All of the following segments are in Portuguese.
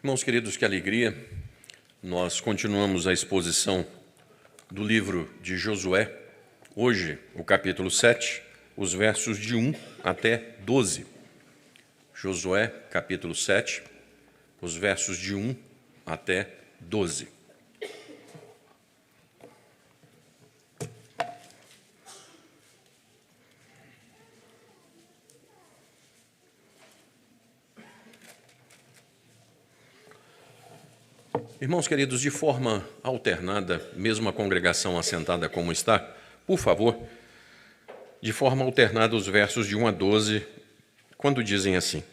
Irmãos queridos, que alegria! Nós continuamos a exposição do livro de Josué, hoje o capítulo 7, os versos de 1 até 12. Josué, capítulo 7, os versos de 1 até 12. Irmãos queridos, de forma alternada, mesmo a congregação assentada como está, por favor, de forma alternada os versos de 1 a 12, quando dizem assim: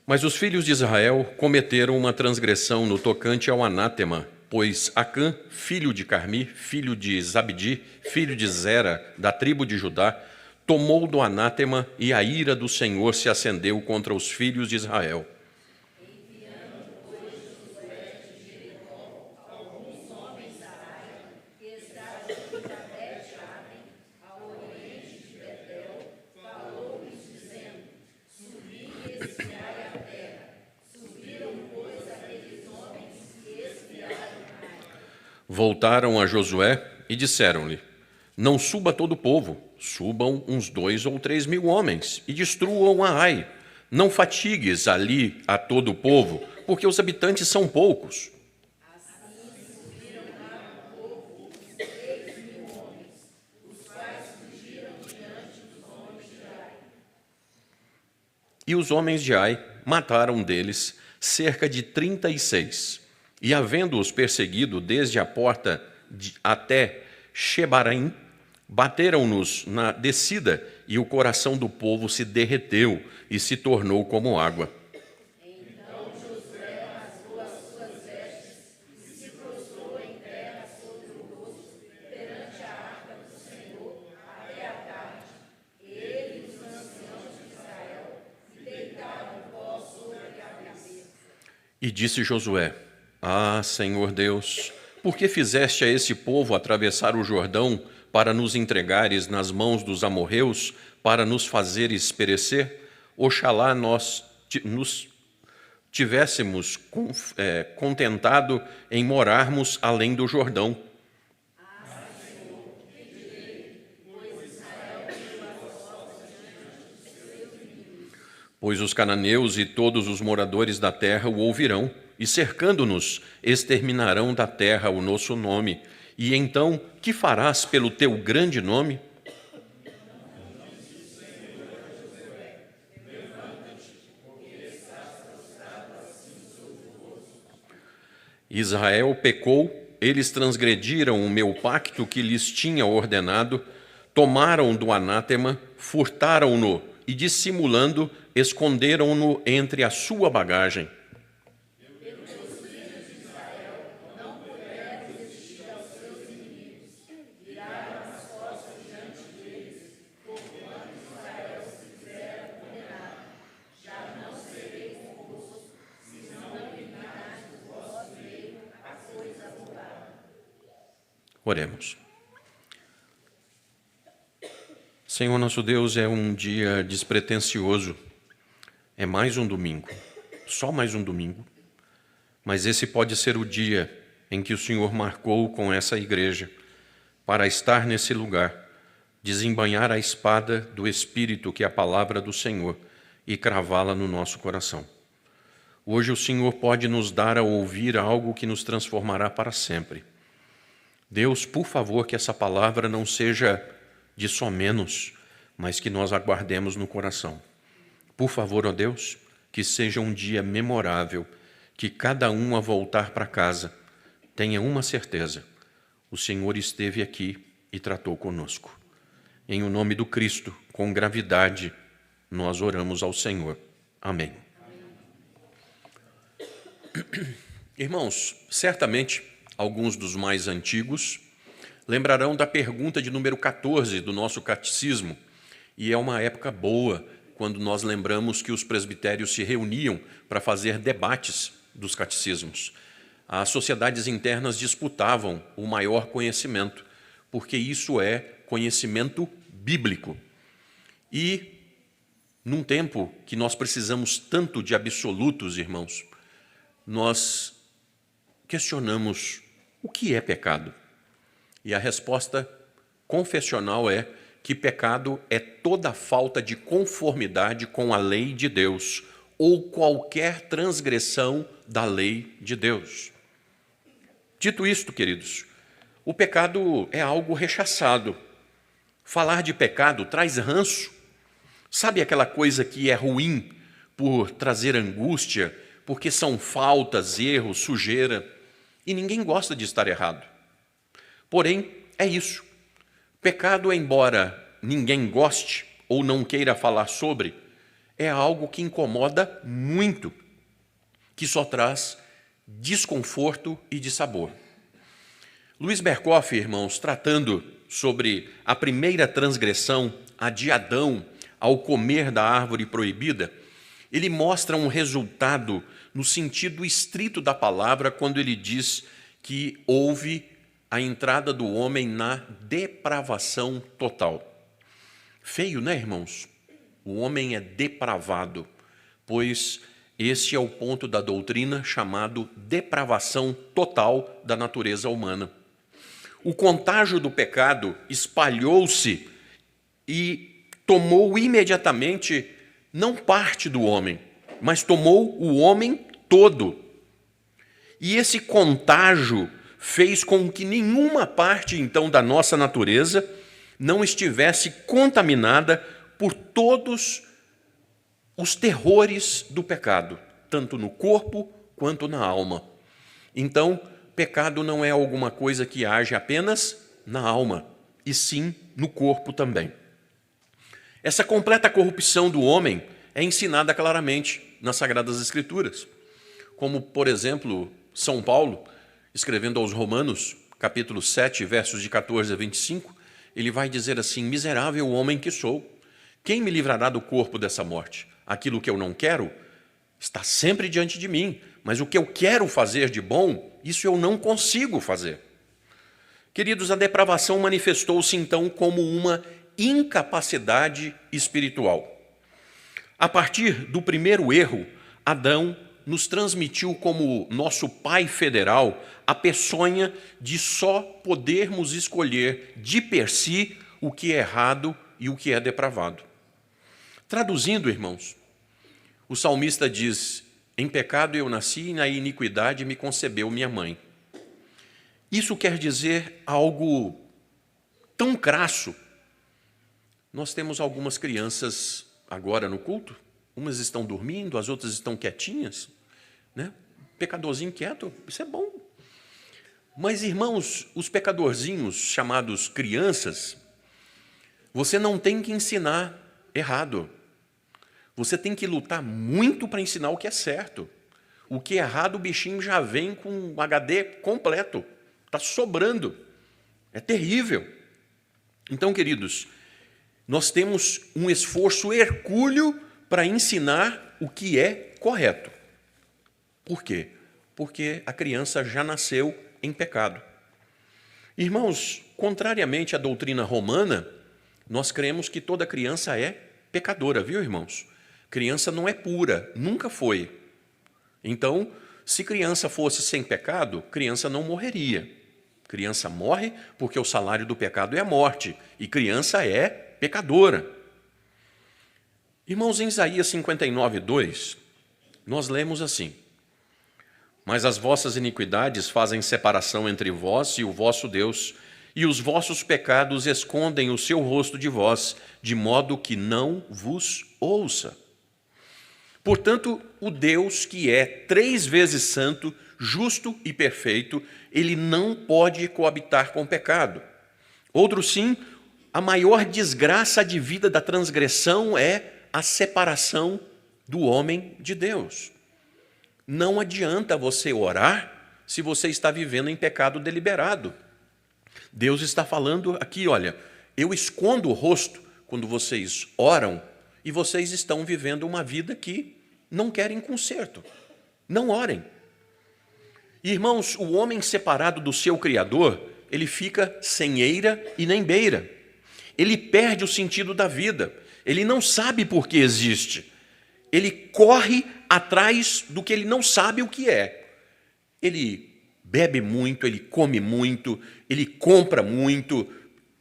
Mas os filhos de Israel cometeram uma transgressão no tocante ao anátema, pois Acã, filho de Carmi, filho de Zabdi, filho de Zera, da tribo de Judá, tomou do anátema e a ira do Senhor se acendeu contra os filhos de Israel. Voltaram a Josué e disseram-lhe: Não suba todo o povo, subam uns 2 ou 3 mil homens e destruam a Ai. Não fatigues ali a todo o povo, porque os habitantes são poucos. E os homens de Ai mataram deles cerca de 36. E havendo-os perseguido desde a porta até Shebaraim, bateram-nos na descida, e o coração do povo se derreteu e se tornou como água. Então Josué rasgou as suas vestes e se prostrou em terra sobre o rosto perante a arca do Senhor até a tarde. Ele e os anciãos de Israel se deitaram pó sobre a cabeça. E disse Josué: Ah, Senhor Deus, por que fizeste a esse povo atravessar o Jordão para nos entregares nas mãos dos amorreus, para nos fazeres perecer? Oxalá nós nos tivéssemos contentado em morarmos além do Jordão. Pois os cananeus e todos os moradores da terra o ouvirão, e cercando-nos, exterminarão da terra o nosso nome. E então, que farás pelo teu grande nome? Israel pecou, eles transgrediram o meu pacto que lhes tinha ordenado, tomaram do anátema, furtaram-no e, dissimulando, esconderam-no entre a sua bagagem. Oremos. Senhor nosso Deus, é um dia despretensioso, é mais um domingo, só mais um domingo, mas esse pode ser o dia em que o Senhor marcou com essa igreja para estar nesse lugar, desembainhar a espada do Espírito, que é a palavra do Senhor, e cravá-la no nosso coração. Hoje o Senhor pode nos dar a ouvir algo que nos transformará para sempre. Deus, por favor, que essa palavra não seja de só menos, mas que nós aguardemos no coração. Por favor, ó Deus, que seja um dia memorável, que cada um a voltar para casa tenha uma certeza: o Senhor esteve aqui e tratou conosco. Em o nome do Cristo, com gravidade, nós oramos ao Senhor. Amém. Irmãos, certamente alguns dos mais antigos lembrarão da pergunta de número 14 do nosso catecismo, e é uma época boa quando nós lembramos que os presbitérios se reuniam para fazer debates dos catecismos. As sociedades internas disputavam o maior conhecimento, porque isso é conhecimento bíblico. E, num tempo que nós precisamos tanto de absolutos, irmãos, nós questionamos o que é pecado. E a resposta confessional é que pecado é toda falta de conformidade com a lei de Deus ou qualquer transgressão da lei de Deus. Dito isto, queridos, o pecado é algo rechaçado. Falar de pecado traz ranço. Sabe aquela coisa que é ruim por trazer angústia, porque são faltas, erros, sujeira, e ninguém gosta de estar errado. Porém, é isso. Pecado, embora ninguém goste ou não queira falar sobre, é algo que incomoda muito, que só traz desconforto e dissabor. Luiz Berkoff, irmãos, tratando sobre a primeira transgressão, a de Adão, ao comer da árvore proibida, ele mostra um resultado no sentido estrito da palavra quando ele diz que houve a entrada do homem na depravação total. Feio, né, irmãos? O homem é depravado, pois esse é o ponto da doutrina chamado depravação total da natureza humana. O contágio do pecado espalhou-se e tomou imediatamente não parte do homem, mas tomou o homem todo. E esse contágio fez com que nenhuma parte, então, da nossa natureza não estivesse contaminada por todos os terrores do pecado, tanto no corpo quanto na alma. Então, pecado não é alguma coisa que age apenas na alma, e sim no corpo também. Essa completa corrupção do homem é ensinada claramente nas Sagradas Escrituras, como, por exemplo, São Paulo, escrevendo aos Romanos, capítulo 7, versos de 14 a 25, ele vai dizer assim: miserável homem que sou, quem me livrará do corpo dessa morte? Aquilo que eu não quero está sempre diante de mim, mas o que eu quero fazer de bom, isso eu não consigo fazer. Queridos, a depravação manifestou-se então como uma incapacidade espiritual. A partir do primeiro erro, Adão nos transmitiu como nosso pai federal a peçonha de só podermos escolher de per si o que é errado e o que é depravado. Traduzindo, irmãos, o salmista diz: em pecado eu nasci e na iniquidade me concebeu minha mãe. Isso quer dizer algo tão crasso. Nós temos algumas crianças agora no culto, umas estão dormindo, as outras estão quietinhas, né? Pecadorzinho quieto, isso é bom. Mas, irmãos, os pecadorzinhos chamados crianças, você não tem que ensinar errado. Você tem que lutar muito para ensinar o que é certo. O que é errado, o bichinho já vem com um HD completo. Está sobrando. É terrível. Então, queridos, nós temos um esforço hercúleo para ensinar o que é correto. Por quê? Porque a criança já nasceu em pecado. Irmãos, contrariamente à doutrina romana, nós cremos que toda criança é pecadora, viu, irmãos? Criança não é pura, nunca foi. Então, se criança fosse sem pecado, criança não morreria. Criança morre porque o salário do pecado é a morte, e criança é pecadora. Irmãos, em Isaías 59, 2, nós lemos assim: mas as vossas iniquidades fazem separação entre vós e o vosso Deus, e os vossos pecados escondem o seu rosto de vós, de modo que não vos ouça. Portanto, o Deus que é 3 vezes santo, justo e perfeito, ele não pode coabitar com o pecado. Outro sim, a maior desgraça de vida da transgressão é a separação do homem de Deus. Não adianta você orar se você está vivendo em pecado deliberado. Deus está falando aqui, olha, eu escondo o rosto quando vocês oram e vocês estão vivendo uma vida que não querem conserto. Não orem. Irmãos, o homem separado do seu Criador, ele fica sem eira e nem beira. Ele perde o sentido da vida. Ele não sabe por que existe. Ele corre atrás do que ele não sabe o que é. Ele bebe muito, ele come muito, ele compra muito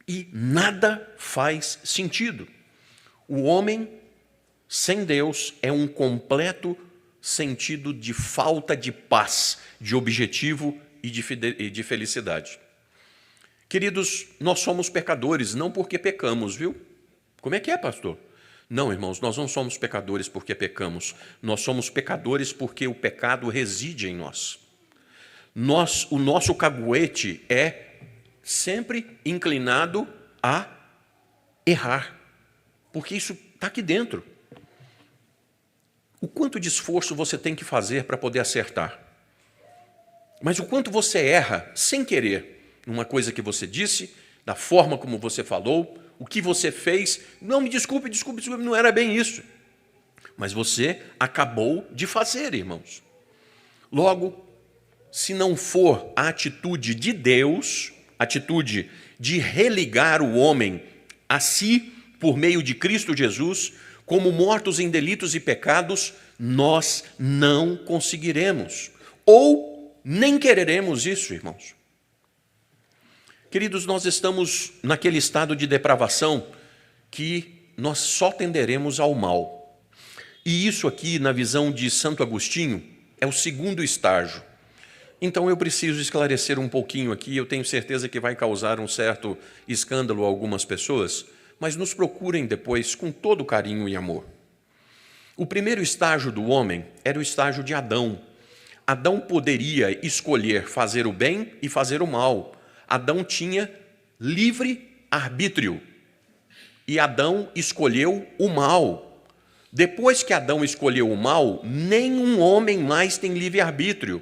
e nada faz sentido. O homem sem Deus é um completo sentido de falta de paz, de objetivo e de felicidade. Queridos, nós somos pecadores, não porque pecamos, viu? Como é que é, pastor? Não, irmãos, nós não somos pecadores porque pecamos. Nós somos pecadores porque o pecado reside em nós. O nosso caguete é sempre inclinado a errar, porque isso está aqui dentro. O quanto de esforço você tem que fazer para poder acertar? Mas o quanto você erra sem querer numa coisa que você disse, da forma como você falou, o que você fez. Não, me desculpe, não era bem isso. Mas você acabou de fazer, irmãos. Logo, se não for a atitude de Deus, atitude de religar o homem a si por meio de Cristo Jesus, como mortos em delitos e pecados, nós não conseguiremos. Ou nem quereremos isso, irmãos. Queridos, nós estamos naquele estado de depravação que nós só tenderemos ao mal. E isso aqui, na visão de Santo Agostinho, é o segundo estágio. Então eu preciso esclarecer um pouquinho aqui, eu tenho certeza que vai causar um certo escândalo a algumas pessoas, mas nos procurem depois com todo carinho e amor. O primeiro estágio do homem era o estágio de Adão. Adão poderia escolher fazer o bem e fazer o mal. Adão tinha livre arbítrio. E Adão escolheu o mal. Depois que Adão escolheu o mal, nenhum homem mais tem livre arbítrio.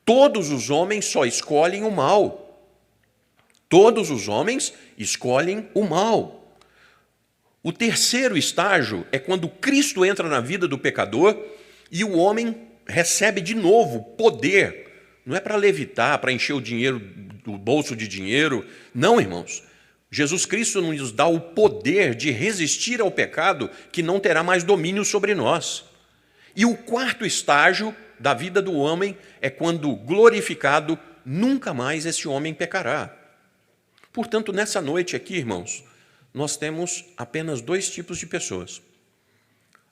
Todos os homens só escolhem o mal. Todos os homens escolhem o mal. O terceiro estágio é quando Cristo entra na vida do pecador e o homem recebe de novo poder. Não é para levitar, para encher o dinheiro do bolso de dinheiro. Não, irmãos. Jesus Cristo nos dá o poder de resistir ao pecado que não terá mais domínio sobre nós. E o quarto estágio da vida do homem é quando, glorificado, nunca mais esse homem pecará. Portanto, nessa noite aqui, irmãos, nós temos apenas dois tipos de pessoas.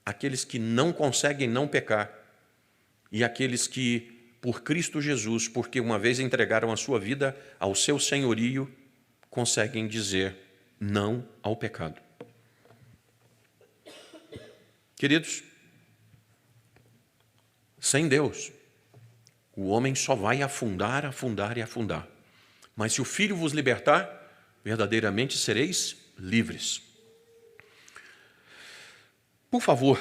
Aqueles que não conseguem não pecar e aqueles que, por Cristo Jesus, porque uma vez entregaram a sua vida ao seu senhorio, conseguem dizer não ao pecado. Queridos, sem Deus, o homem só vai afundar, afundar e afundar. Mas se o Filho vos libertar, verdadeiramente sereis livres. Por favor,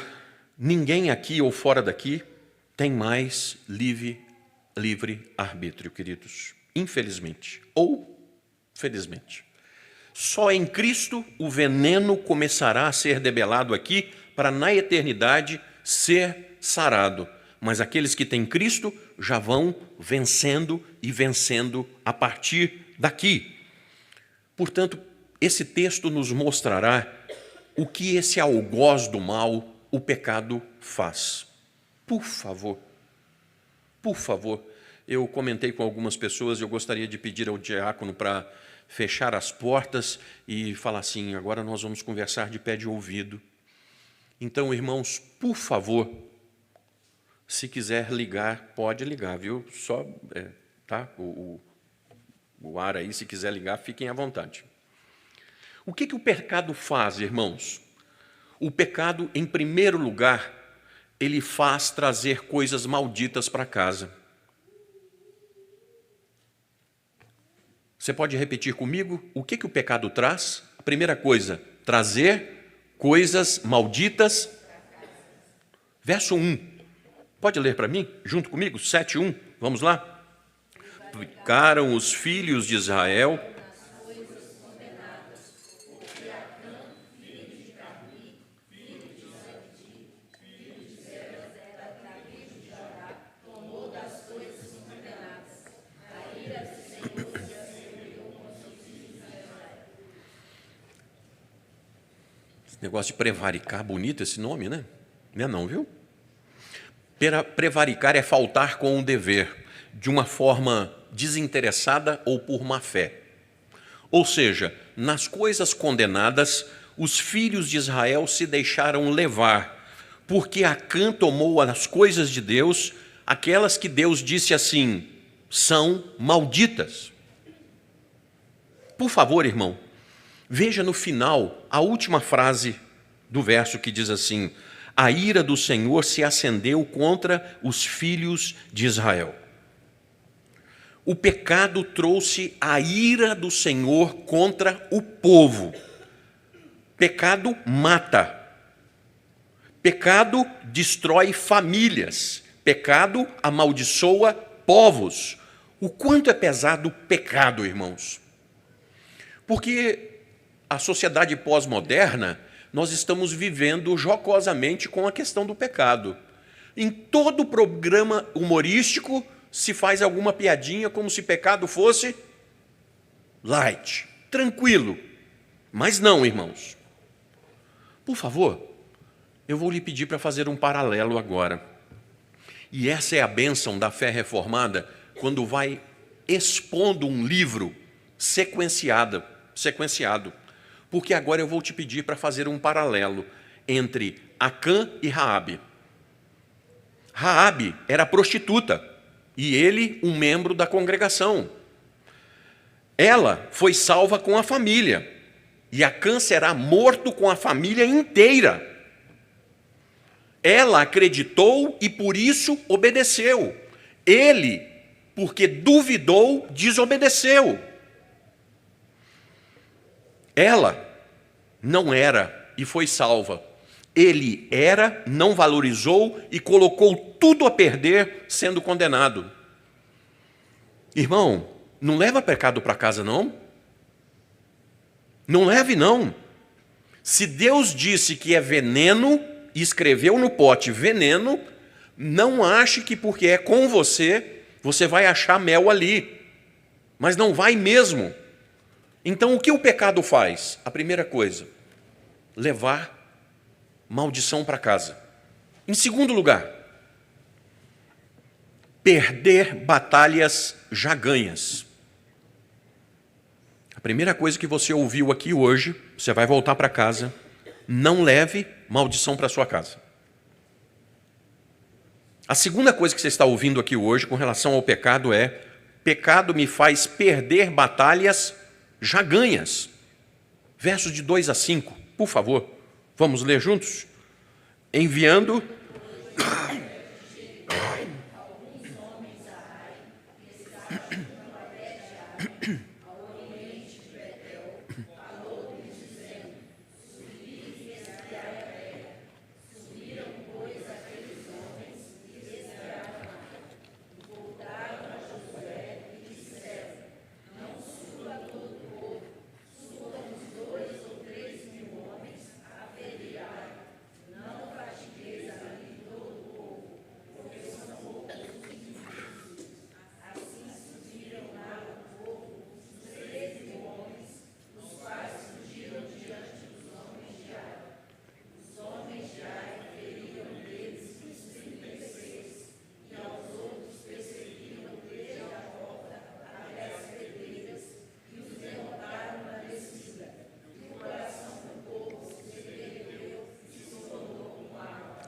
ninguém aqui ou fora daqui tem mais livre arbítrio, queridos. Infelizmente. Ou felizmente. Só em Cristo o veneno começará a ser debelado aqui para na eternidade ser sarado. Mas aqueles que têm Cristo já vão vencendo e vencendo a partir daqui. Portanto, esse texto nos mostrará o que esse algoz do mal, o pecado, faz. Por favor, eu comentei com algumas pessoas, eu gostaria de pedir ao diácono para fechar as portas e falar assim, agora nós vamos conversar de pé de ouvido. Então, irmãos, por favor, se quiser ligar, pode ligar, viu? Só, tá? O ar aí, se quiser ligar, fiquem à vontade. O que o pecado faz, irmãos? O pecado, em primeiro lugar, ele faz trazer coisas malditas para casa. Você pode repetir comigo? O que o pecado traz? A primeira coisa, trazer coisas malditas. Verso 1. Pode ler para mim, junto comigo? 7:1. Vamos lá? Ficaram os filhos de Israel. Negócio de prevaricar, bonito esse nome, né? Não é não, viu? Prevaricar é faltar com o dever, de uma forma desinteressada ou por má fé. Ou seja, nas coisas condenadas, os filhos de Israel se deixaram levar, porque Acã tomou as coisas de Deus, aquelas que Deus disse assim, são malditas. Por favor, irmão, veja no final a última frase do verso que diz assim, a ira do Senhor se acendeu contra os filhos de Israel. O pecado trouxe a ira do Senhor contra o povo. Pecado mata. Pecado destrói famílias. Pecado amaldiçoa povos. O quanto é pesado o pecado, irmãos? Porque a sociedade pós-moderna, nós estamos vivendo jocosamente com a questão do pecado. Em todo programa humorístico se faz alguma piadinha como se pecado fosse light, tranquilo. Mas não, irmãos. Por favor, eu vou lhe pedir para fazer um paralelo agora. E essa é a bênção da fé reformada, quando vai expondo um livro sequenciado. Porque agora eu vou te pedir para fazer um paralelo entre Acã e Raabe. Raabe era prostituta e ele um membro da congregação. Ela foi salva com a família e Acã será morto com a família inteira. Ela acreditou e por isso obedeceu. Ele, porque duvidou, desobedeceu. Ela não era e foi salva. Ele era, não valorizou e colocou tudo a perder, sendo condenado. Irmão, não leva pecado para casa, não. Não leve, não. Se Deus disse que é veneno e escreveu no pote veneno, não ache que porque é com você, você vai achar mel ali. Mas não vai mesmo. Então, o que o pecado faz? A primeira coisa, levar maldição para casa. Em segundo lugar, perder batalhas já ganhas. A primeira coisa que você ouviu aqui hoje, você vai voltar para casa, não leve maldição para sua casa. A segunda coisa que você está ouvindo aqui hoje com relação ao pecado é: pecado me faz perder batalhas já ganhas. Versos de 2 a 5, por favor, vamos ler juntos? Enviando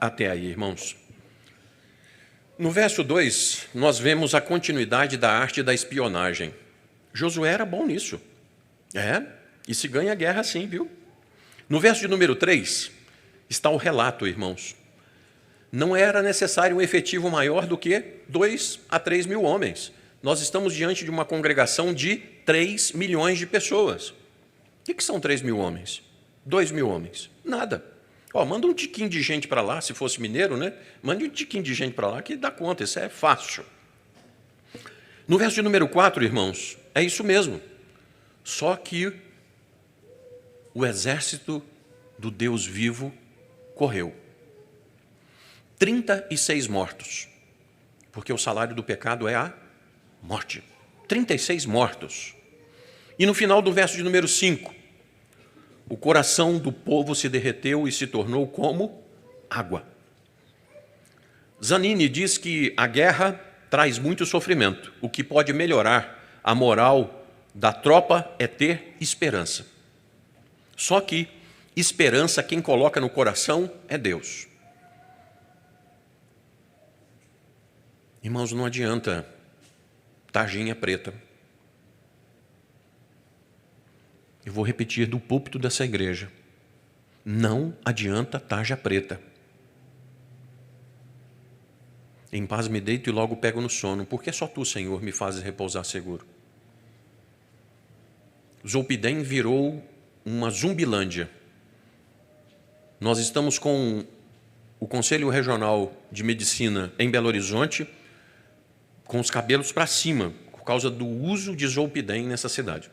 até aí, irmãos. No verso 2, nós vemos a continuidade da arte da espionagem. Josué era bom nisso. E se ganha a guerra sim, viu? No verso de número 3, está o relato, irmãos. Não era necessário um efetivo maior do que 2 a 3 mil homens. Nós estamos diante de uma congregação de 3 milhões de pessoas. O que são 3 mil homens? 2 mil homens? Nada. Manda um tiquinho de gente para lá, se fosse mineiro, né? Mande um tiquinho de gente para lá que dá conta, isso é fácil. No verso de número 4, irmãos, é isso mesmo. Só que o exército do Deus vivo correu. 36 mortos, porque o salário do pecado é a morte. 36 mortos. E no final do verso de número 5, o coração do povo se derreteu e se tornou como água. Zanini diz que a guerra traz muito sofrimento. O que pode melhorar a moral da tropa é ter esperança. Só que esperança quem coloca no coração é Deus. Irmãos, não adianta tarjinha preta. Eu vou repetir do púlpito dessa igreja. Não adianta tarja preta. Em paz me deito e logo pego no sono, porque só tu, Senhor, me fazes repousar seguro. Zolpidem virou uma Zumbilândia. Nós estamos com o Conselho Regional de Medicina em Belo Horizonte com os cabelos para cima, por causa do uso de Zolpidem nessa cidade.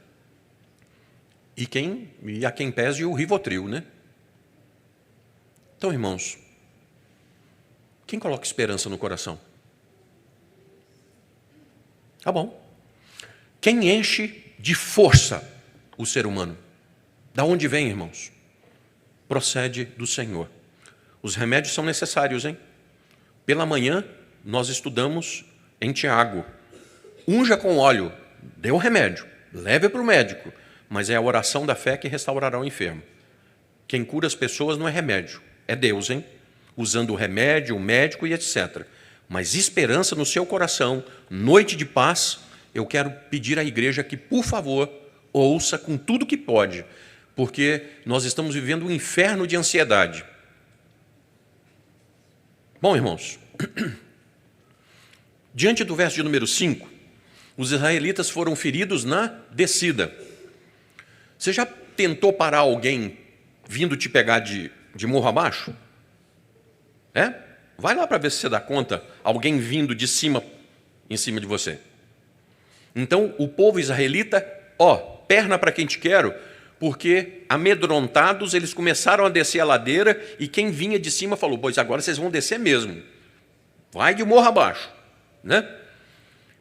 E a quem pese o Rivotril, né? Então, irmãos, quem coloca esperança no coração? Tá bom. Quem enche de força o ser humano? Da onde vem, irmãos? Procede do Senhor. Os remédios são necessários, hein? Pela manhã, nós estudamos em Tiago. Unja com óleo, dê o remédio, leve para o médico, mas é a oração da fé que restaurará o enfermo. Quem cura as pessoas não é remédio, é Deus, hein? Usando o remédio, o médico e etc. Mas esperança no seu coração, noite de paz, eu quero pedir à igreja que, por favor, ouça com tudo que pode, porque nós estamos vivendo um inferno de ansiedade. Bom, irmãos, diante do verso de número 5, os israelitas foram feridos na descida. Você já tentou parar alguém vindo te pegar de morro abaixo? Vai lá para ver se você dá conta, alguém vindo de cima, em cima de você. Então, o povo israelita, perna para quem te quero, porque amedrontados eles começaram a descer a ladeira e quem vinha de cima falou, pois agora vocês vão descer mesmo. Vai de morro abaixo, né?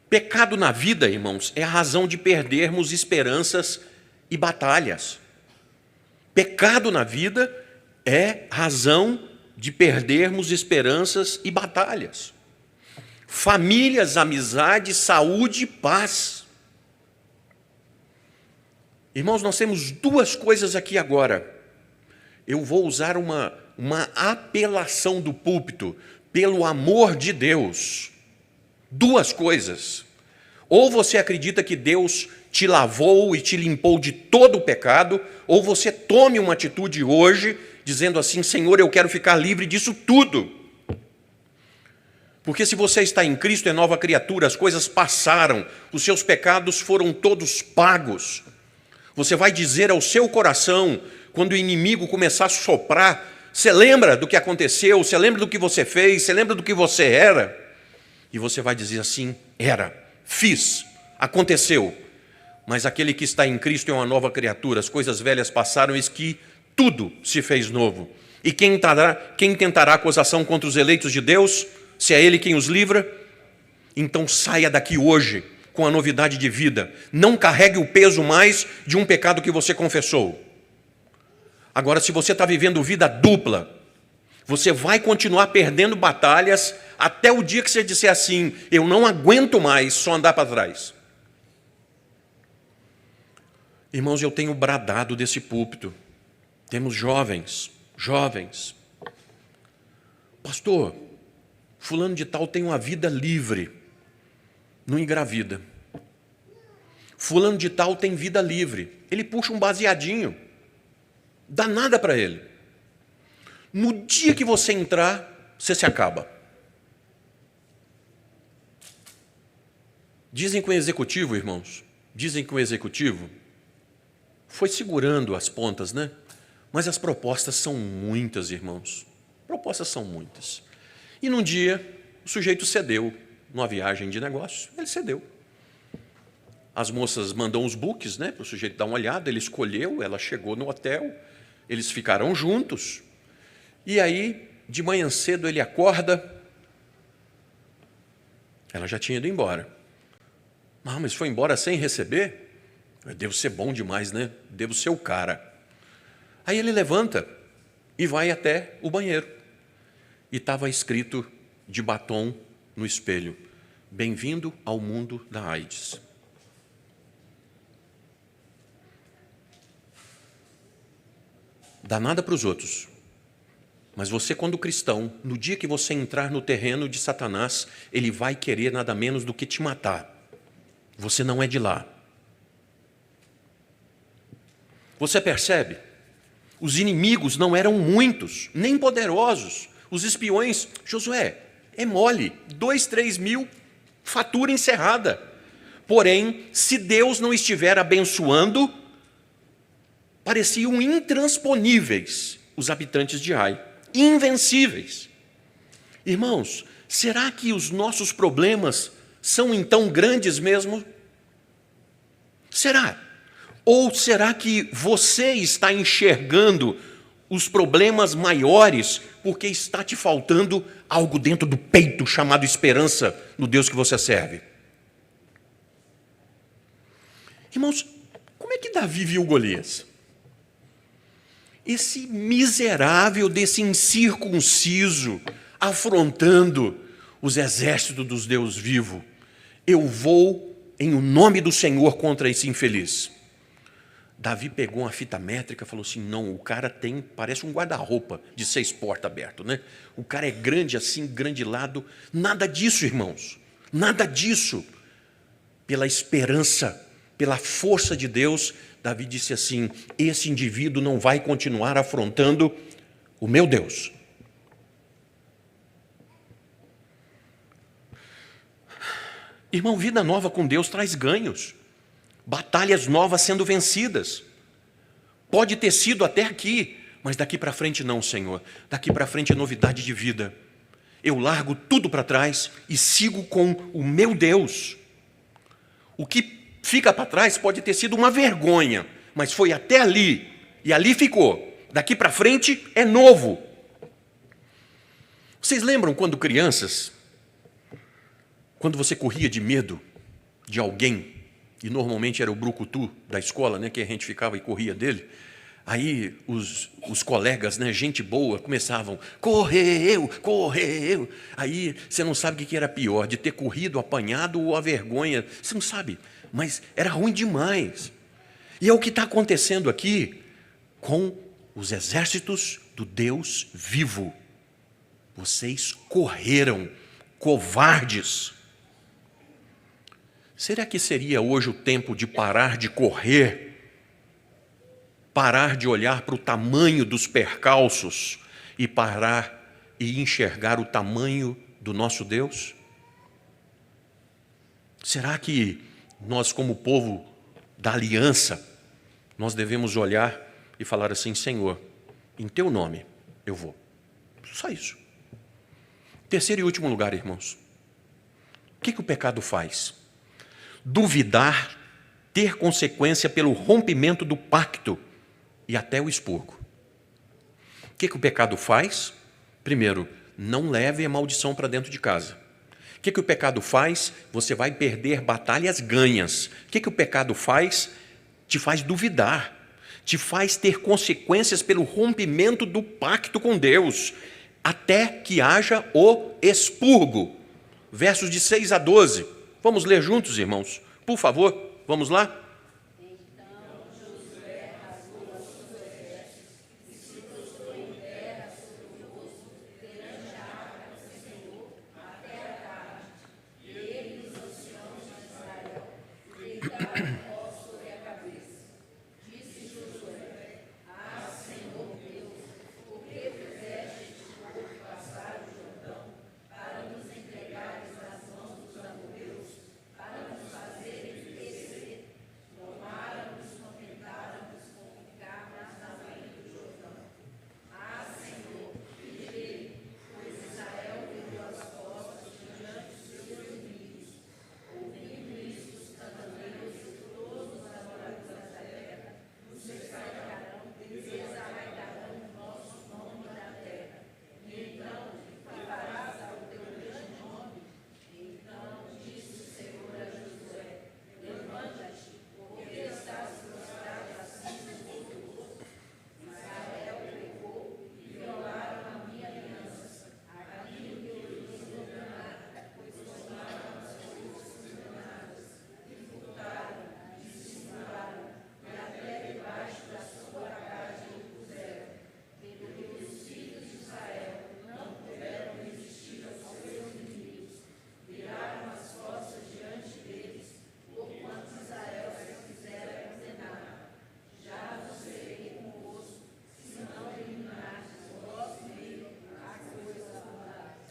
Pecado na vida, irmãos, é a razão de perdermos esperanças e batalhas. Pecado na vida é razão de perdermos esperanças e batalhas. Famílias, amizade, saúde e paz. Irmãos, nós temos duas coisas aqui agora. Eu vou usar uma apelação do púlpito, pelo amor de Deus. Duas coisas. Ou você acredita que Deus te lavou e te limpou de todo o pecado, ou você tome uma atitude hoje, dizendo assim, Senhor, eu quero ficar livre disso tudo. Porque se você está em Cristo, é nova criatura, as coisas passaram, os seus pecados foram todos pagos. Você vai dizer ao seu coração, quando o inimigo começar a soprar, você lembra do que aconteceu, você lembra do que você fez, você lembra do que você era? E você vai dizer assim, fiz, aconteceu. Mas aquele que está em Cristo é uma nova criatura, as coisas velhas passaram, eis que tudo se fez novo. E quem tentará acusação contra os eleitos de Deus, se é Ele quem os livra? Então saia daqui hoje com a novidade de vida. Não carregue o peso mais de um pecado que você confessou. Agora, se você está vivendo vida dupla, você vai continuar perdendo batalhas até o dia que você disser assim, eu não aguento mais só andar para trás. Irmãos, eu tenho bradado desse púlpito. Temos jovens. Pastor, fulano de tal tem uma vida livre, não engravida. Fulano de tal tem vida livre, ele puxa um baseadinho, dá nada para ele. No dia que você entrar, você se acaba. Dizem que o executivo, irmãos, foi segurando as pontas, né? Mas as propostas são muitas, irmãos. Propostas são muitas. E num dia, o sujeito cedeu, numa viagem de negócio, ele cedeu. As moças mandam os books, né, para o sujeito dar uma olhada, ele escolheu, ela chegou no hotel, eles ficaram juntos. E aí, de manhã cedo, ele acorda, ela já tinha ido embora. Mas foi embora sem receber? Eu devo ser bom demais, né? Devo ser o cara. Aí ele levanta e vai até o banheiro. E estava escrito de batom no espelho. Bem-vindo ao mundo da AIDS. Dá nada para os outros. Mas você, quando cristão, no dia que você entrar no terreno de Satanás, ele vai querer nada menos do que te matar. Você não é de lá. Você percebe? Os inimigos não eram muitos, nem poderosos. Os espiões, Josué, é mole, 2, 3 mil, fatura encerrada. Porém, se Deus não estiver abençoando, pareciam intransponíveis os habitantes de Ai, invencíveis. Irmãos, será que os nossos problemas são então grandes mesmo? Será? Ou será que você está enxergando os problemas maiores porque está te faltando algo dentro do peito chamado esperança no Deus que você serve? Irmãos, como é que Davi viu Golias? Esse miserável desse incircunciso afrontando os exércitos dos Deus vivo. Eu vou em o nome do Senhor contra esse infeliz. Davi pegou uma fita métrica e falou assim, não, o cara parece um guarda-roupa de 6 portas aberto, né? O cara é grande assim, grandilado. Nada disso, irmãos. Nada disso. Pela esperança, pela força de Deus, Davi disse assim, esse indivíduo não vai continuar afrontando o meu Deus. Irmão, vida nova com Deus traz ganhos. Batalhas novas sendo vencidas. Pode ter sido até aqui, mas daqui para frente não, Senhor. Daqui para frente é novidade de vida. Eu largo tudo para trás e sigo com o meu Deus. O que fica para trás pode ter sido uma vergonha, mas foi até ali, e ali ficou. Daqui para frente é novo. Vocês lembram quando crianças, quando você corria de medo de alguém, e normalmente era o brucutu da escola, né, que a gente ficava e corria dele, aí os colegas, né, gente boa, começavam, correu. Aí você não sabe o que era pior, de ter corrido, apanhado ou a vergonha, você não sabe, mas era ruim demais. E é o que está acontecendo aqui com os exércitos do Deus vivo. Vocês correram, covardes. Será que seria hoje o tempo de parar de correr, parar de olhar para o tamanho dos percalços e parar e enxergar o tamanho do nosso Deus? Será que nós, como povo da aliança, nós devemos olhar e falar assim, Senhor, em teu nome eu vou. Só isso. Terceiro e último lugar, irmãos. O que o pecado faz? Duvidar, ter consequência pelo rompimento do pacto e até o expurgo. O que o pecado faz? Primeiro, não leve a maldição para dentro de casa. O que o pecado faz? Você vai perder batalhas ganhas. O que o pecado faz? Te faz duvidar, te faz ter consequências pelo rompimento do pacto com Deus, até que haja o expurgo. Versos de 6 a 12. Vamos ler juntos, irmãos? Por favor, vamos lá?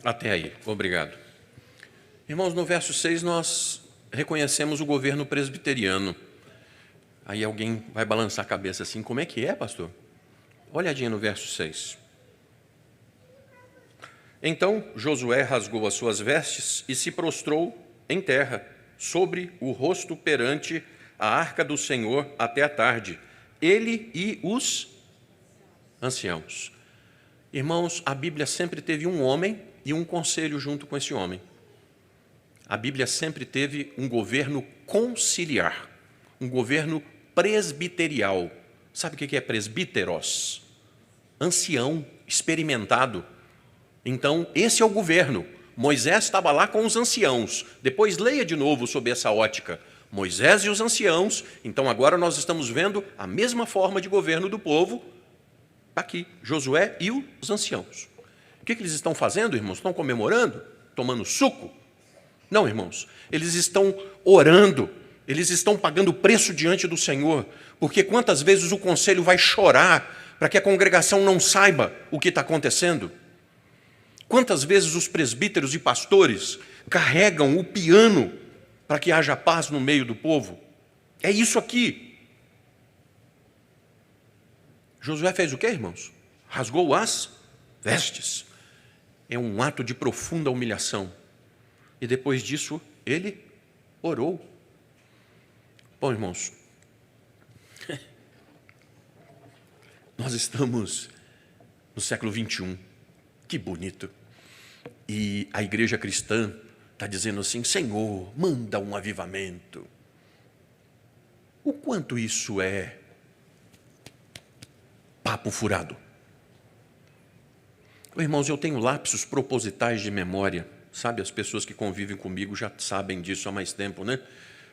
Até aí, obrigado. Irmãos, no verso 6 nós reconhecemos o governo presbiteriano. Aí alguém vai balançar a cabeça assim, como é que é, pastor? Olhadinha no verso 6. Então Josué rasgou as suas vestes e se prostrou em terra, sobre o rosto perante a arca do Senhor até a tarde, ele e os anciãos. Irmãos, a Bíblia sempre teve um homem e um conselho junto com esse homem. A Bíblia sempre teve um governo conciliar, um governo presbiterial. Sabe o que é presbíteros? Ancião, experimentado. Então, esse é o governo. Moisés estava lá com os anciãos. Depois leia de novo sobre essa ótica. Moisés e os anciãos. Então, agora nós estamos vendo a mesma forma de governo do povo. Aqui, Josué e os anciãos. O que eles estão fazendo, irmãos? Estão comemorando? Tomando suco? Não, irmãos. Eles estão orando. Eles estão pagando preço diante do Senhor. Porque quantas vezes o conselho vai chorar para que a congregação não saiba o que está acontecendo? Quantas vezes os presbíteros e pastores carregam o piano para que haja paz no meio do povo? É isso aqui. Josué fez o quê, irmãos? Rasgou as vestes. É um ato de profunda humilhação. E depois disso, ele orou. Bom, irmãos, nós estamos no século 21. Que bonito. E a igreja cristã está dizendo assim, Senhor, manda um avivamento. O quanto isso é papo furado? Irmãos, eu tenho lapsos propositais de memória. Sabe, as pessoas que convivem comigo já sabem disso há mais tempo, né?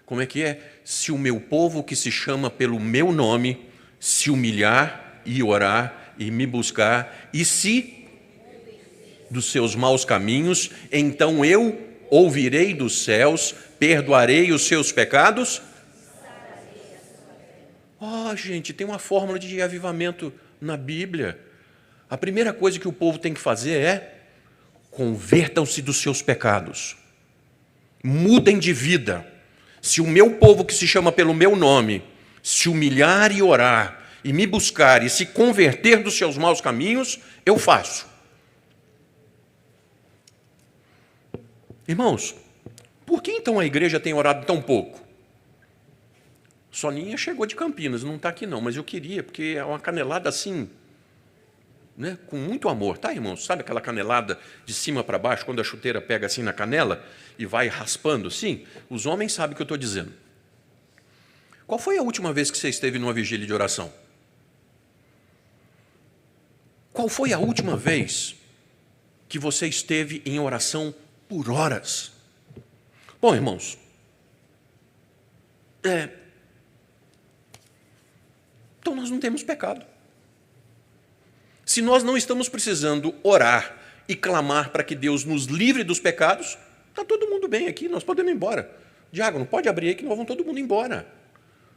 Como é que é? Se o meu povo que se chama pelo meu nome se humilhar e orar e me buscar, e se dos seus maus caminhos, então eu ouvirei dos céus, perdoarei os seus pecados. Gente, tem uma fórmula de avivamento na Bíblia. A primeira coisa que o povo tem que fazer é convertam-se dos seus pecados. Mudem de vida. Se o meu povo que se chama pelo meu nome se humilhar e orar, e me buscar e se converter dos seus maus caminhos, eu faço. Irmãos, por que então a igreja tem orado tão pouco? Soninha chegou de Campinas, não está aqui não, mas eu queria, porque é uma canelada assim, né, com muito amor, tá, irmãos? Sabe aquela canelada de cima para baixo, quando a chuteira pega assim na canela e vai raspando? Sim, os homens sabem o que eu estou dizendo. Qual foi a última vez que você esteve numa vigília de oração? Qual foi a última vez que você esteve em oração por horas? Bom, irmãos, então nós não temos pecado. Se nós não estamos precisando orar e clamar para que Deus nos livre dos pecados, está todo mundo bem aqui, nós podemos ir embora. Diácono, pode abrir aí que nós vamos todo mundo embora.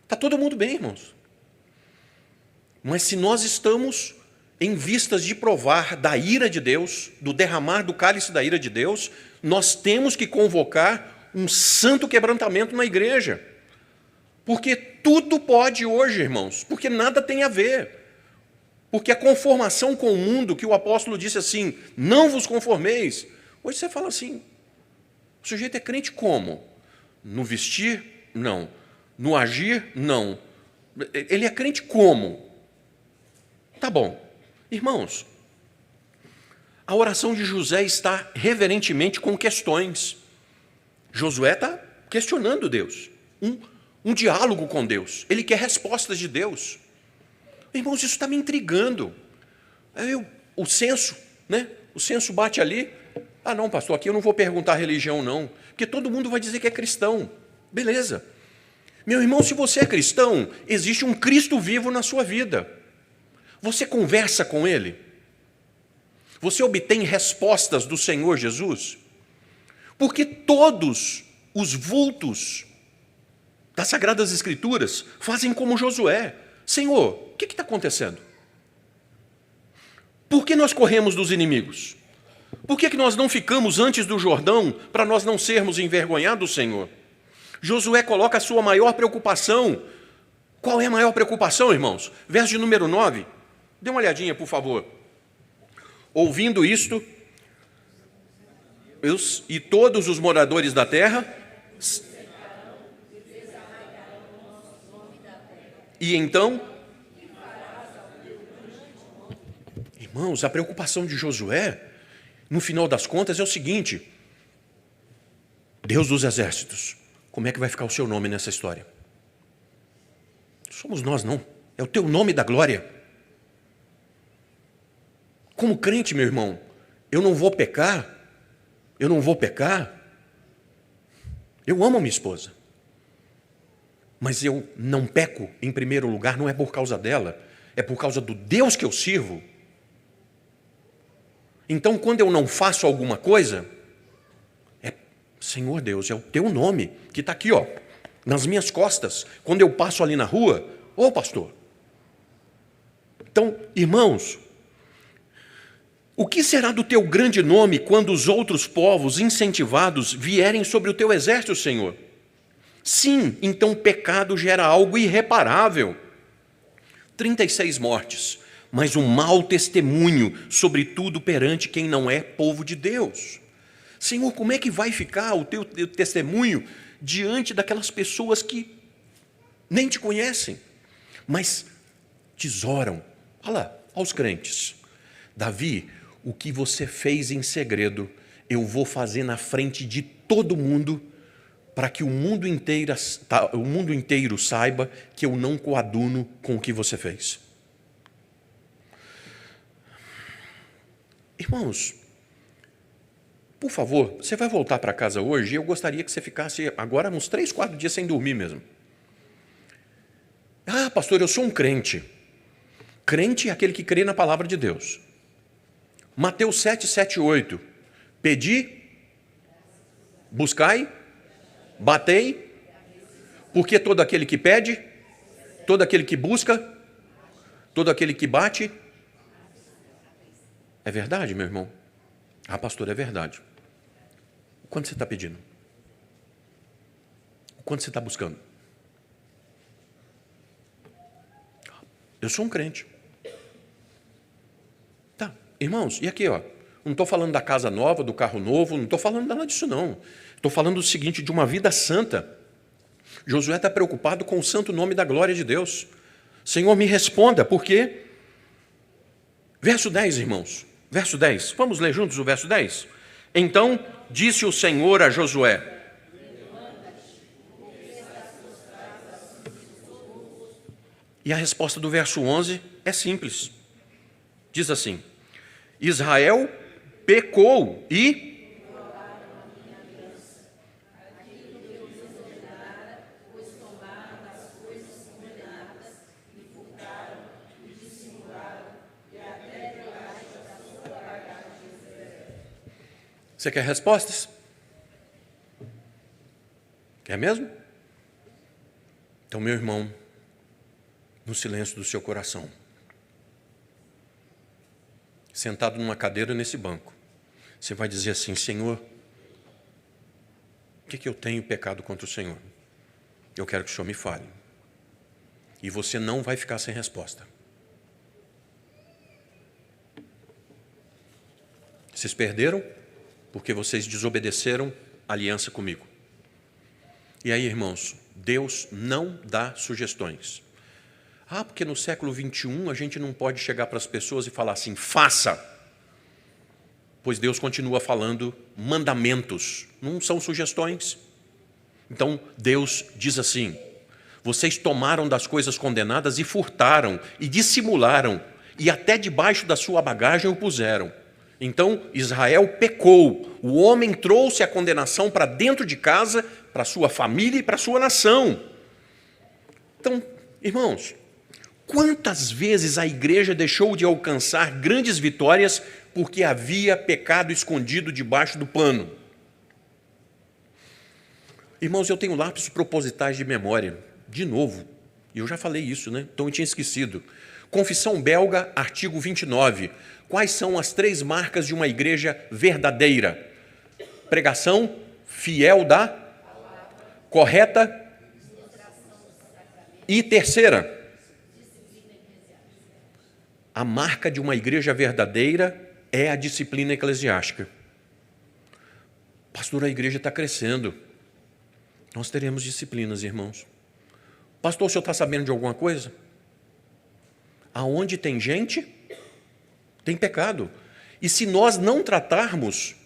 Está todo mundo bem, irmãos. Mas se nós estamos em vistas de provar da ira de Deus, do derramar do cálice da ira de Deus, nós temos que convocar um santo quebrantamento na igreja. Porque tudo pode hoje, irmãos, porque nada tem a ver. Porque a conformação com o mundo, que o apóstolo disse assim, não vos conformeis. Hoje você fala assim, o sujeito é crente como? No vestir? Não. No agir? Não. Ele é crente como? Tá bom. Irmãos, a oração de José está reverentemente com questões. Josué está questionando Deus. Um diálogo com Deus. Ele quer respostas de Deus. Irmãos, isso está me intrigando. O censo, né? O censo bate ali. Ah, não, pastor, aqui eu não vou perguntar a religião, não. Porque todo mundo vai dizer que é cristão. Beleza. Meu irmão, se você é cristão, existe um Cristo vivo na sua vida. Você conversa com Ele? Você obtém respostas do Senhor Jesus? Porque todos os vultos das Sagradas Escrituras fazem como Josué. Senhor, o que está acontecendo? Por que nós corremos dos inimigos? Por que nós não ficamos antes do Jordão para nós não sermos envergonhados, Senhor? Josué coloca a sua maior preocupação. Qual é a maior preocupação, irmãos? Verso de número 9. Dê uma olhadinha, por favor. Ouvindo isto, e todos os moradores da terra, e então, irmãos, a preocupação de Josué, no final das contas, é o seguinte: Deus dos exércitos, como é que vai ficar o seu nome nessa história? Somos nós, não. É o teu nome da glória. Como crente, meu irmão, eu não vou pecar. Eu não vou pecar. Eu amo a minha esposa. Mas eu não peco, em primeiro lugar, não é por causa dela, é por causa do Deus que eu sirvo. Então, quando eu não faço alguma coisa, Senhor Deus, é o teu nome que está aqui, ó, nas minhas costas. Quando eu passo ali na rua, ô pastor. Então, irmãos, o que será do teu grande nome quando os outros povos incentivados vierem sobre o teu exército, Senhor? Sim, então pecado gera algo irreparável. 36 mortes, mas um mau testemunho, sobretudo perante quem não é povo de Deus. Senhor, como é que vai ficar o teu testemunho diante daquelas pessoas que nem te conhecem, mas tesouram? Olha lá, aos crentes. Davi, o que você fez em segredo, eu vou fazer na frente de todo mundo, para que o mundo inteiro saiba que eu não coaduno com o que você fez. Irmãos, por favor, você vai voltar para casa hoje e eu gostaria que você ficasse agora uns 3, 4 dias sem dormir mesmo. Ah, pastor, eu sou um crente. Crente é aquele que crê na palavra de Deus. Mateus 7, 7, 8. Pedi, buscai, batei, porque todo aquele que pede, todo aquele que busca, todo aquele que bate. É verdade, meu irmão? Ah, pastor, é verdade. O quanto você está pedindo? O quanto você está buscando? Eu sou um crente. Tá, irmãos, e aqui, ó, não estou falando da casa nova, do carro novo, não estou falando nada disso, não. Estou falando do seguinte, de uma vida santa. Josué está preocupado com o santo nome da glória de Deus. Senhor, me responda, por quê? Verso 10, irmãos. Verso 10. Vamos ler juntos o verso 10? Então disse o Senhor a Josué. E a resposta do verso 11 é simples. Diz assim: Israel pecou e Você quer respostas? Quer mesmo? Então, meu irmão, no silêncio do seu coração, sentado numa cadeira nesse banco, você vai dizer assim: Senhor, o que eu tenho pecado contra o Senhor? Eu quero que o Senhor me fale. E você não vai ficar sem resposta. Vocês perderam porque vocês desobedeceram a aliança comigo. E aí, irmãos, Deus não dá sugestões. Ah, porque no século 21 a gente não pode chegar para as pessoas e falar assim, faça. Pois Deus continua falando mandamentos, não são sugestões. Então, Deus diz assim, vocês tomaram das coisas condenadas e furtaram, e dissimularam, e até debaixo da sua bagagem o puseram. Então, Israel pecou, o homem trouxe a condenação para dentro de casa, para sua família e para sua nação. Então, irmãos, quantas vezes a igreja deixou de alcançar grandes vitórias porque havia pecado escondido debaixo do pano? Irmãos, eu tenho lápis propositais de memória, de novo, e eu já falei isso, né? Então eu tinha esquecido. Confissão Belga, artigo 29. Quais são as 3 marcas de uma igreja verdadeira? Pregação fiel da correta e terceira. A marca de uma igreja verdadeira é a disciplina eclesiástica. Pastor, a igreja está crescendo. Nós teremos disciplinas, irmãos. Pastor, o senhor está sabendo de alguma coisa? Aonde tem gente, tem pecado. E se nós não tratarmos,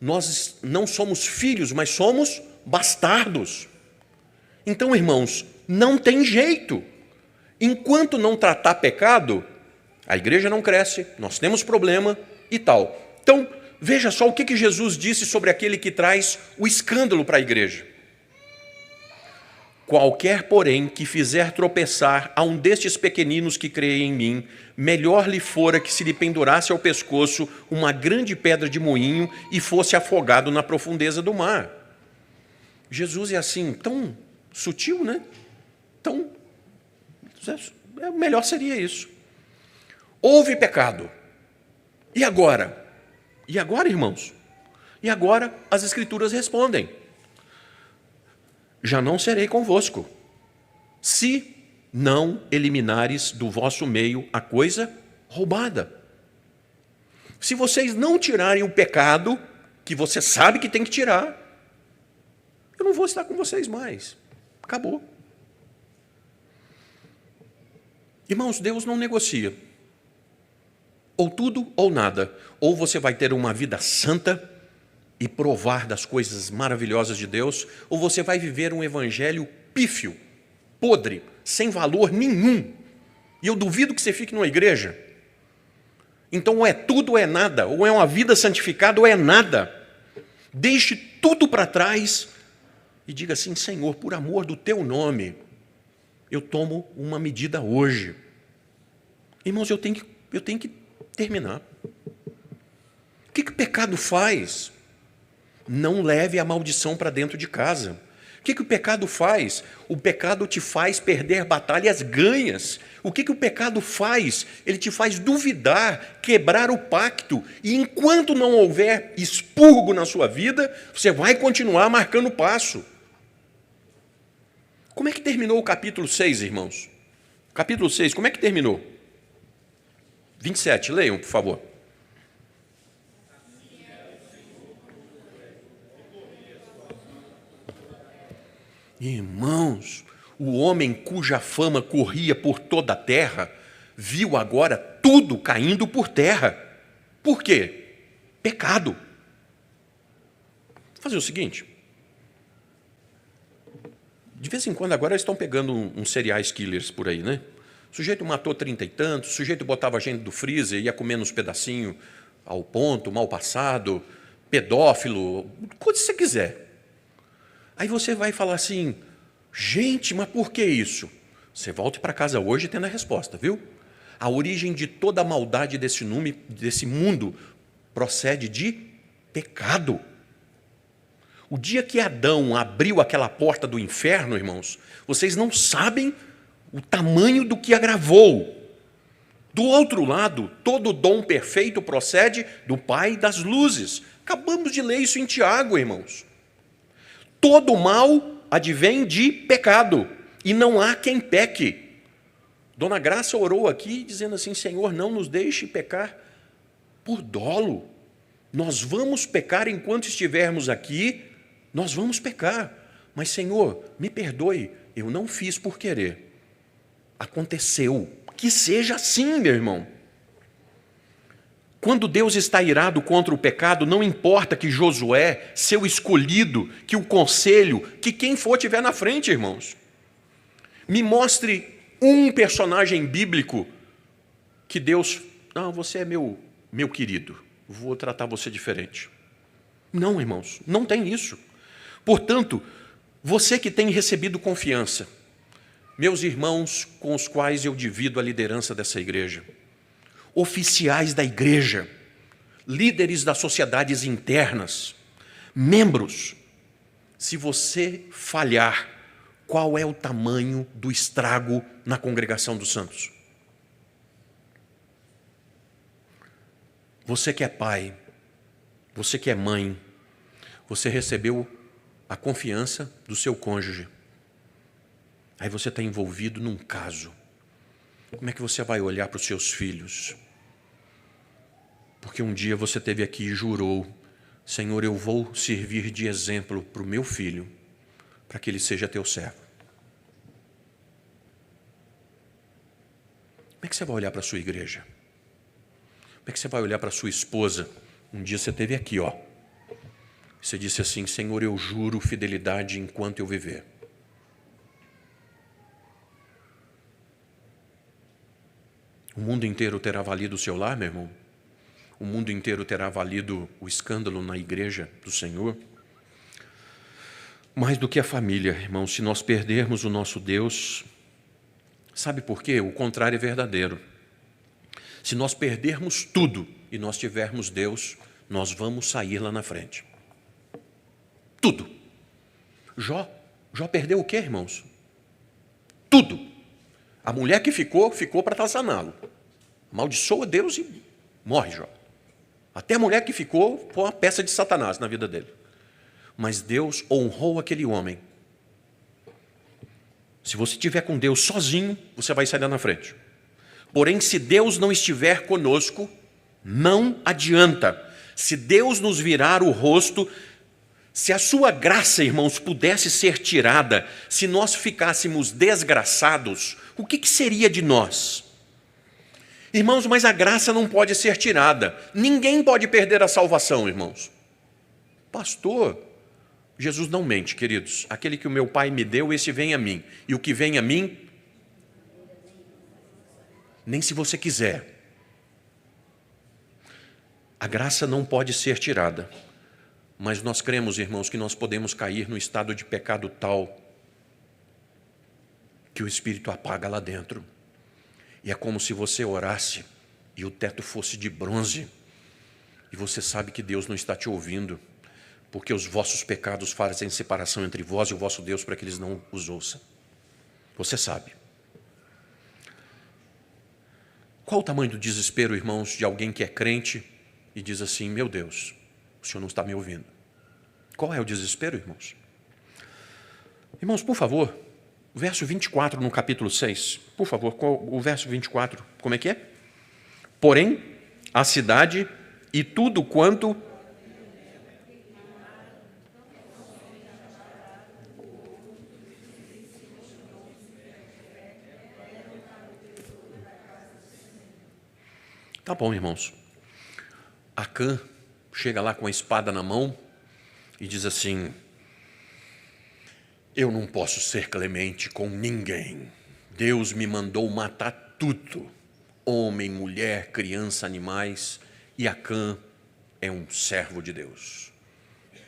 nós não somos filhos, mas somos bastardos. Então, irmãos, não tem jeito. Enquanto não tratar pecado, a igreja não cresce, nós temos problema e tal. Então, veja só o que Jesus disse sobre aquele que traz o escândalo para a igreja. Qualquer, porém, que fizer tropeçar a um destes pequeninos que creem em mim, melhor lhe fora que se lhe pendurasse ao pescoço uma grande pedra de moinho e fosse afogado na profundeza do mar. Jesus é assim, tão sutil, né? Melhor seria isso. Houve pecado. E agora? E agora, irmãos? E agora as Escrituras respondem: já não serei convosco, se não eliminares do vosso meio a coisa roubada. Se vocês não tirarem o pecado, que você sabe que tem que tirar, eu não vou estar com vocês mais. Acabou. Irmãos, Deus não negocia. Ou tudo ou nada. Ou você vai ter uma vida santa e provar das coisas maravilhosas de Deus, ou você vai viver um evangelho pífio, podre, sem valor nenhum. E eu duvido que você fique numa igreja. Então, ou é tudo ou é nada, ou é uma vida santificada ou é nada. Deixe tudo para trás e diga assim: Senhor, por amor do teu nome, eu tomo uma medida hoje. Irmãos, eu tenho que terminar. O que o pecado faz? Não leve a maldição para dentro de casa. O que o pecado faz? O pecado te faz perder batalhas ganhas. O que o pecado faz? Ele te faz duvidar, quebrar o pacto. E enquanto não houver expurgo na sua vida, você vai continuar marcando passo. Como é que terminou o capítulo 6, irmãos? Capítulo 6, como é que terminou? 27, leiam, por favor. Irmãos, o homem cuja fama corria por toda a terra, viu agora tudo caindo por terra. Por quê? Pecado. Vou fazer o seguinte. De vez em quando agora eles estão pegando uns serial killers por aí, né? O sujeito matou 30 e tantos, o sujeito botava a gente do freezer, ia comendo uns pedacinhos ao ponto, mal passado, pedófilo, o que você quiser. Aí você vai falar assim: gente, mas por que isso? Você volte para casa hoje tendo a resposta, viu? A origem de toda a maldade desse mundo procede de pecado. O dia que Adão abriu aquela porta do inferno, irmãos, vocês não sabem o tamanho do que agravou. Do outro lado, todo dom perfeito procede do Pai das luzes. Acabamos de ler isso em Tiago, irmãos. Todo mal advém de pecado, e não há quem peque. Dona Graça orou aqui dizendo assim: Senhor, não nos deixe pecar por dolo. Nós vamos pecar enquanto estivermos aqui, nós vamos pecar. Mas, Senhor, me perdoe, eu não fiz por querer. Aconteceu. Que seja assim, meu irmão. Quando Deus está irado contra o pecado, não importa que Josué, seu escolhido, que o conselho, que quem for tiver na frente, irmãos. Me mostre um personagem bíblico que Deus... Não, você é meu querido, vou tratar você diferente. Não, irmãos, não tem isso. Portanto, você que tem recebido confiança, meus irmãos com os quais eu divido a liderança dessa igreja, oficiais da igreja, líderes das sociedades internas, membros, se você falhar, qual é o tamanho do estrago na congregação dos santos? Você que é pai, você que é mãe, você recebeu a confiança do seu cônjuge. Aí você está envolvido num caso. Como é que você vai olhar para os seus filhos? Porque um dia você esteve aqui e jurou: Senhor, eu vou servir de exemplo para o meu filho, para que ele seja teu servo. Como é que você vai olhar para a sua igreja? Como é que você vai olhar para a sua esposa? Um dia você esteve aqui, ó. Você disse assim: Senhor, eu juro fidelidade enquanto eu viver. O mundo inteiro terá valido o seu lar, meu irmão? O mundo inteiro terá valido o escândalo na igreja do Senhor? Mais do que a família, irmão, se nós perdermos o nosso Deus, sabe por quê? O contrário é verdadeiro. Se nós perdermos tudo e nós tivermos Deus, nós vamos sair lá na frente. Tudo. Jó perdeu o quê, irmãos? Tudo. A mulher que ficou para atazaná-lo. Amaldiçoa Deus e morre Jó. Até a mulher que ficou foi uma peça de Satanás na vida dele. Mas Deus honrou aquele homem. Se você estiver com Deus sozinho, você vai sair lá na frente. Porém, se Deus não estiver conosco, não adianta. Se Deus nos virar o rosto, se a sua graça, irmãos, pudesse ser tirada, se nós ficássemos desgraçados, o que seria de nós? Irmãos, mas a graça não pode ser tirada. Ninguém pode perder a salvação, irmãos. Pastor, Jesus não mente, queridos. Aquele que o meu Pai me deu, esse vem a mim. E o que vem a mim, nem se você quiser. A graça não pode ser tirada. Mas nós cremos, irmãos, que nós podemos cair no estado de pecado tal que o Espírito apaga lá dentro. E é como se você orasse e o teto fosse de bronze. E você sabe que Deus não está te ouvindo, porque os vossos pecados fazem separação entre vós e o vosso Deus para que eles não os ouçam. Você sabe. Qual o tamanho do desespero, irmãos, de alguém que é crente e diz assim: meu Deus, o Senhor não está me ouvindo? Qual é o desespero, irmãos? Irmãos, por favor, verso 24 no capítulo 6. Por favor, o verso 24, como é que é? Porém, a cidade e tudo quanto... Tá bom, irmãos. Acã chega lá com a espada na mão e diz assim: eu não posso ser clemente com ninguém. Deus me mandou matar tudo. Homem, mulher, criança, animais. E Acã é um servo de Deus.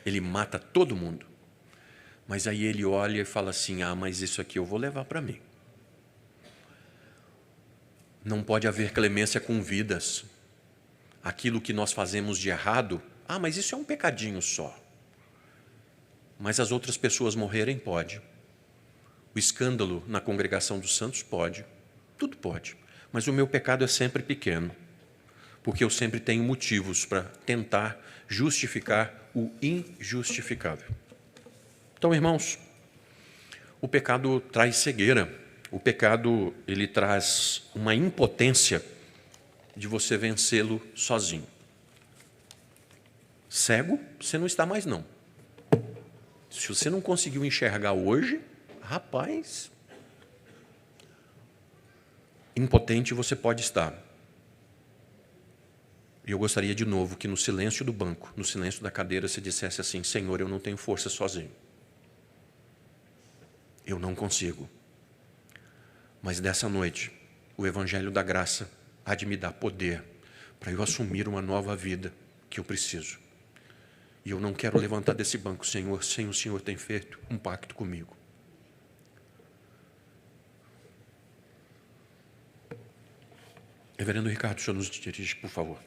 Ele mata todo mundo. Mas aí ele olha e fala assim: ah, mas isso aqui eu vou levar para mim. Não pode haver clemência com vidas. Aquilo que nós fazemos de errado, ah, mas isso é um pecadinho só. Mas as outras pessoas morrerem, pode. O escândalo na congregação dos santos, pode. Tudo pode. Mas o meu pecado é sempre pequeno, porque eu sempre tenho motivos para tentar justificar o injustificável. Então, irmãos, o pecado traz cegueira. O pecado, ele traz uma impotência de você vencê-lo sozinho. Cego, você não está mais, não. Se você não conseguiu enxergar hoje, rapaz, impotente você pode estar. E eu gostaria de novo que no silêncio do banco, no silêncio da cadeira, você dissesse assim: Senhor, eu não tenho força sozinho. Eu não consigo. Mas dessa noite, o Evangelho da Graça há de me dar poder para eu assumir uma nova vida que eu preciso. E eu não quero levantar desse banco, Senhor, sem o Senhor ter feito um pacto comigo. Reverendo Ricardo, o senhor nos dirige, por favor.